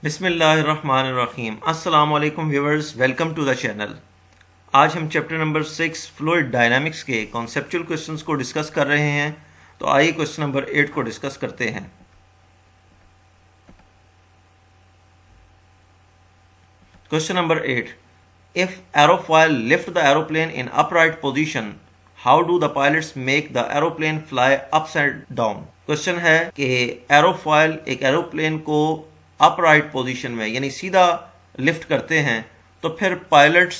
बिस्मिल्लाहिर्रहमानिर्रहीम। अस्सलाम वालेकुम viewers, welcome to the channel. आज हम चैप्टर नंबर 6 फ्लूइड डायनामिक्स के कॉन्सेप्चुअल क्वेश्चंस को डिस्कस कर रहे हैं। तो आइए क्वेश्चन नंबर 8 को डिस्कस करते हैं। Question number 8, if aerofoil lift the aeroplane in upright position, how do the pilots make the aeroplane fly upside down. Question है कि एरोफॉयल एक एरोप्लेन को अपराइट पोजीशन में यानी सीधा लिफ्ट करते हैं, तो फिर पायलट्स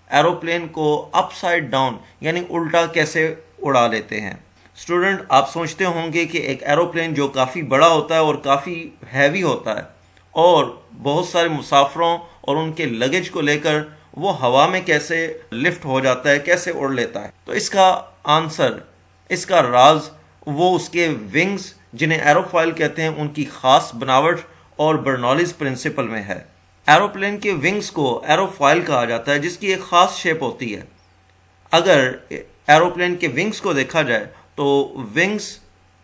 एरोप्लेन को अपसाइड डाउन यानी उल्टा कैसे उड़ा लेते हैं। स्टूडेंट, आप सोचते होंगे कि एक एरोप्लेन जो काफ़ी बड़ा होता है और काफ़ी हैवी होता है और बहुत सारे मुसाफिरों और उनके लगेज को लेकर वो हवा में कैसे लिफ्ट हो जाता है, कैसे उड़ लेता है। तो इसका आंसर, इसका राज वो उसके विंग्स, जिन्हें एरोफॉयल कहते हैं, उनकी खास बनावट और बर्नौलीज प्रिंसिपल में है। एरोप्लेन के विंग्स को एरोफॉयल कहा जाता है, जिसकी एक खास शेप होती है। अगर एरोप्लेन के विंग्स को देखा जाए तो विंग्स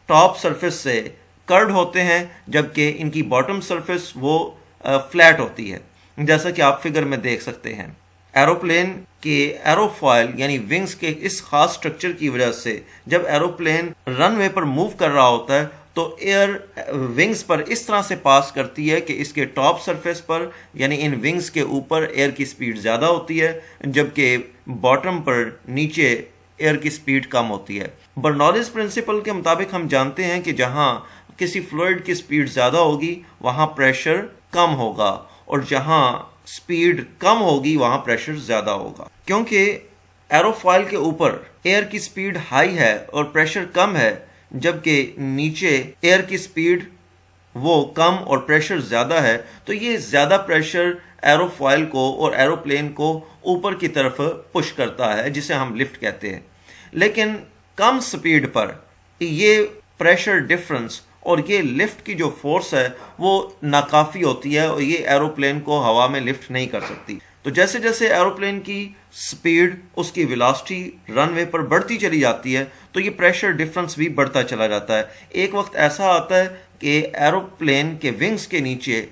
टॉप सरफेस से कर्ड होते हैं, जबकि इनकी बॉटम सरफेस वो फ्लैट होती है, जैसा कि आप फिगर में देख सकते हैं। एरोप्लेन के एरोफॉयल यानी विंग्स के इस खास स्ट्रक्चर की वजह से जब एरोप्लेन रनवे पर मूव कर रहा होता है तो एयर विंग्स पर इस तरह से पास करती है कि इसके टॉप सरफेस पर यानी इन विंग्स के ऊपर एयर की स्पीड ज़्यादा होती है, जबकि बॉटम पर नीचे एयर की स्पीड कम होती है। बर्नौलीज प्रिंसिपल के मुताबिक हम जानते हैं कि जहाँ किसी फ्लूइड की स्पीड ज़्यादा होगी वहाँ प्रेशर कम होगा, और जहाँ स्पीड कम होगी वहाँ प्रेशर ज़्यादा होगा। क्योंकि एरोफॉयल के ऊपर एयर की स्पीड हाई है और प्रेशर कम है, जबकि नीचे एयर की स्पीड वो कम और प्रेशर ज़्यादा है, तो ये ज़्यादा प्रेशर एरोफॉयल को और एरोप्लेन को ऊपर की तरफ पुश करता है, जिसे हम लिफ्ट कहते हैं। लेकिन कम स्पीड पर ये प्रेशर डिफरेंस और ये लिफ्ट की जो फोर्स है वो नाकाफ़ी होती है और ये एरोप्लेन को हवा में लिफ्ट नहीं कर सकती। तो जैसे जैसे एरोप्लेन की स्पीड, उसकी वेलोसिटी रनवे पर बढ़ती चली जाती है, तो ये प्रेशर डिफरेंस भी बढ़ता चला जाता है। एक वक्त ऐसा आता है कि एरोप्लेन के विंग्स के नीचे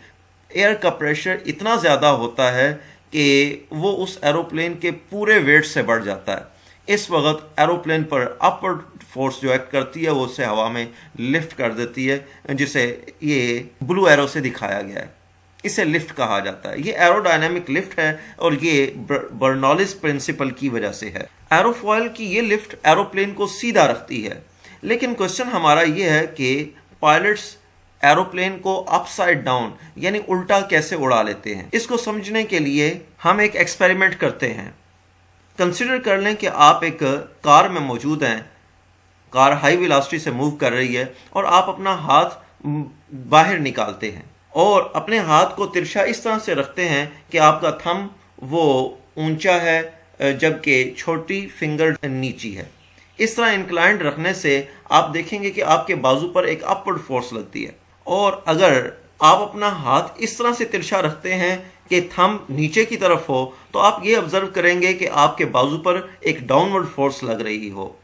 एयर का प्रेशर इतना ज़्यादा होता है कि वो उस एरोप्लेन के पूरे वेट से बढ़ जाता है। इस वक्त एरोप्लेन पर अपवर्ड फोर्स जो एक्ट करती है वो उसे हवा में लिफ्ट कर देती है, जिसे ये ब्लू एरो से दिखाया गया है। इसे लिफ्ट कहा जाता है। ये एरोडायनामिक लिफ्ट है और ये बर्नौलीज प्रिंसिपल की वजह से है। एरोफॉयल की ये लिफ्ट एरोप्लेन को सीधा रखती है। लेकिन क्वेश्चन हमारा ये है कि पायलट्स एरोप्लेन को अपसाइड डाउन यानी उल्टा कैसे उड़ा लेते हैं। इसको समझने के लिए हम एक एक्सपेरिमेंट करते हैं। कंसिडर कर लें कि आप एक कार में मौजूद हैं, कार हाई वेलोसिटी से मूव कर रही है और आप अपना हाथ बाहर निकालते हैं और अपने हाथ को तिरछा इस तरह से रखते हैं कि आपका थंब वो ऊंचा है जबकि छोटी फिंगर नीची है। इस तरह इंक्लाइंड रखने से आप देखेंगे कि आपके बाजू पर एक अपवर्ड फोर्स लगती है, और अगर आप अपना हाथ इस तरह से तिरछा रखते हैं कि थंब नीचे की तरफ हो, तो आप ये ऑब्जर्व करेंगे कि आपके बाजू पर एक डाउनवर्ड फोर्स लग रही हो।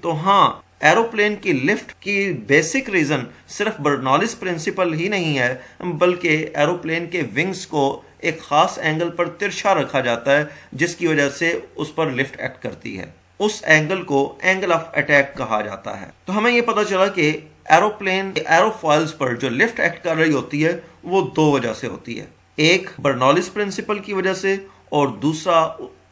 तो हाँ, एरोप्लेन की लिफ्ट की बेसिक रीज़न सिर्फ बर्नौलीज प्रिंसिपल ही नहीं है, बल्कि एरोप्लेन के विंग्स को एक ख़ास एंगल पर तिरछा रखा जाता है, जिसकी वजह से उस पर लिफ्ट एक्ट करती है। उस एंगल को एंगल ऑफ अटैक कहा जाता है। तो हमें यह पता चला कि एरोप्लेन एरोफॉइल्स पर जो लिफ्ट एक्ट कर रही होती है वो दो वजह से होती है। एक बर्नौलीज प्रिंसिपल की वजह से और दूसरा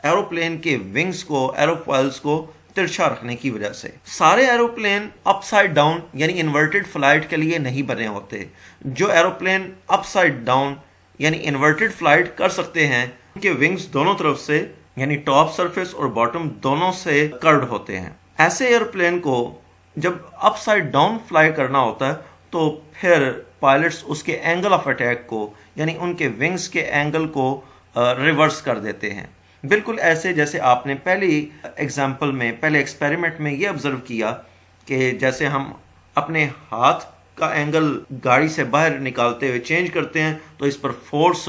एरोप्लेन के विंग्स को, एरोफॉइल्स को तिरछा रखने की वजह से। सारे एरोप्लेन अपसाइड डाउन यानी इन्वर्टेड फ्लाइट के लिए नहीं बने होते। जो एरोप्लेन अपसाइड डाउन यानी इन्वर्टेड फ्लाइट कर सकते हैं, उनके विंग्स दोनों तरफ से यानी टॉप सरफेस और बॉटम दोनों से कर्व्ड होते हैं। ऐसे एरोप्लेन को जब अपसाइड डाउन फ्लाई करना होता है तो फिर पायलट्स उसके एंगल ऑफ अटैक को यानी उनके विंग्स के एंगल को रिवर्स कर देते हैं। बिल्कुल ऐसे जैसे आपने पहली एग्जाम्पल में, पहले एक्सपेरिमेंट में ये ऑब्जर्व किया कि जैसे हम अपने हाथ का एंगल गाड़ी से बाहर निकालते हुए चेंज करते हैं तो इस पर फोर्स,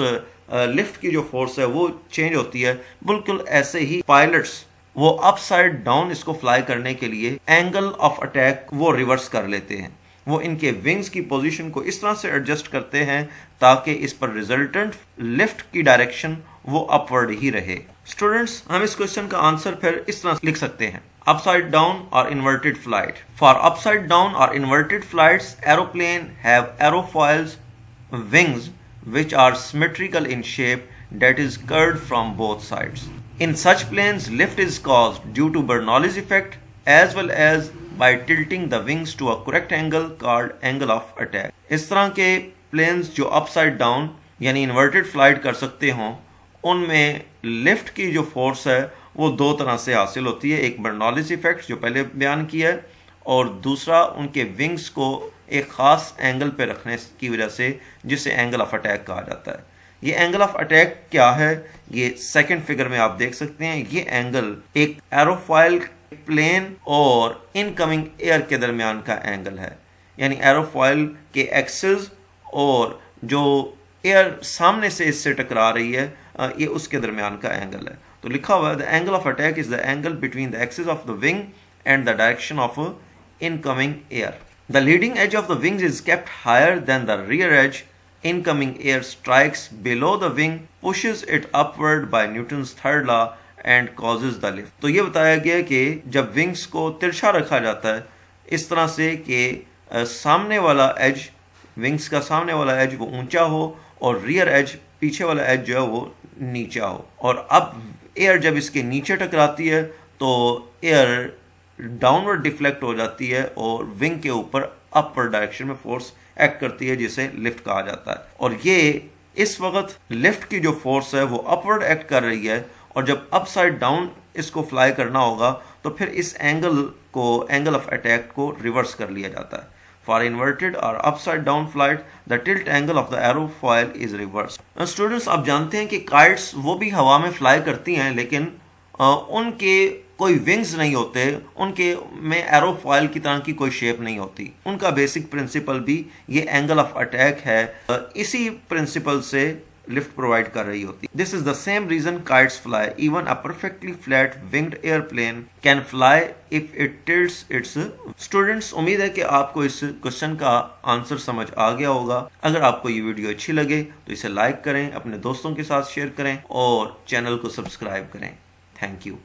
लिफ्ट की जो फोर्स है वो चेंज होती है। बिल्कुल ऐसे ही पायलट्स वो अपसाइड डाउन इसको फ्लाई करने के लिए एंगल ऑफ अटैक वो रिवर्स कर लेते हैं। वो इनके विंग्स की पोजीशन को इस तरह से एडजस्ट करते हैं ताकि इस पर रिजल्टेंट लिफ्ट की डायरेक्शन वो अपवर्ड ही रहे। स्टूडेंट्स, हम इस क्वेश्चन का आंसर फिर इस तरह लिख सकते हैं, upside down or inverted flight. For upside down or inverted flights, aeroplane have aerofoils wings which are symmetrical in shape, that is curved from both sides. In such planes, lift is caused due to Bernoulli's effect as well as by tilting the wings to a correct angle called angle of attack. इस तरह के planes जो upside down यानी inverted flight कर सकते हों, उनमें lift की जो फोर्स है वो दो तरह से हासिल होती है। एक बर्नौलीज इफेक्ट जो पहले बयान किया है, और दूसरा उनके विंग्स को एक ख़ास एंगल पे रखने की वजह से, जिसे एंगल ऑफ अटैक कहा जाता है। ये एंगल ऑफ अटैक क्या है, ये सेकंड फिगर में आप देख सकते हैं। ये एंगल एक एरोफॉइल प्लेन और इनकमिंग एयर के दरमियान का एंगल है, यानी एरोफॉइल के एक्सिस और जो एयर सामने से इससे टकरा रही है, ये उसके दरमियान का एंगल है। तो लिखा हुआ है, the angle of attack is the angle between the axis of the wing and the direction of incoming air. The leading edge of the wings is kept higher than the rear edge. Incoming air strikes below the wing, pushes it upward by Newton's third law and causes the lift. तो ये बताया गया कि जब wings को तिरछा रखा जाता है इस तरह से कि सामने वाला एज, विंग्स का सामने वाला एज वो ऊंचा हो और रियर एज, पीछे वाला एज जो है वो नीचा हो, और अब एयर जब इसके नीचे टकराती है तो एयर डाउनवर्ड डिफ्लेक्ट हो जाती है और विंग के ऊपर अपवर्ड डायरेक्शन में फोर्स एक्ट करती है, जिसे लिफ्ट कहा जाता है। और ये इस वक्त लिफ्ट की जो फोर्स है वो अपवर्ड एक्ट कर रही है, और जब अपसाइड डाउन इसको फ्लाई करना होगा तो फिर इस एंगल को, एंगल ऑफ अटैक को रिवर्स कर लिया जाता है। For inverted or upside down flight, the tilt angle of the aerofoil is reversed. Students, आप जानते हैं कि kites वो भी हवा में फ्लाई करती हैं, लेकिन उनके कोई विंग्स नहीं होते, उनके में एरोफॉइल की तरह की कोई शेप नहीं होती। उनका बेसिक प्रिंसिपल भी ये एंगल ऑफ अटैक है, इसी प्रिंसिपल से लिफ्ट प्रोवाइड कर रही होती। This is the same reason kites fly. Even a perfectly flat winged airplane can fly if it tilts its. Students, उम्मीद है कि आपको इस क्वेश्चन का आंसर समझ आ गया होगा। अगर आपको ये वीडियो अच्छी लगे तो इसे लाइक करें, अपने दोस्तों के साथ शेयर करें और चैनल को सब्सक्राइब करें। Thank you.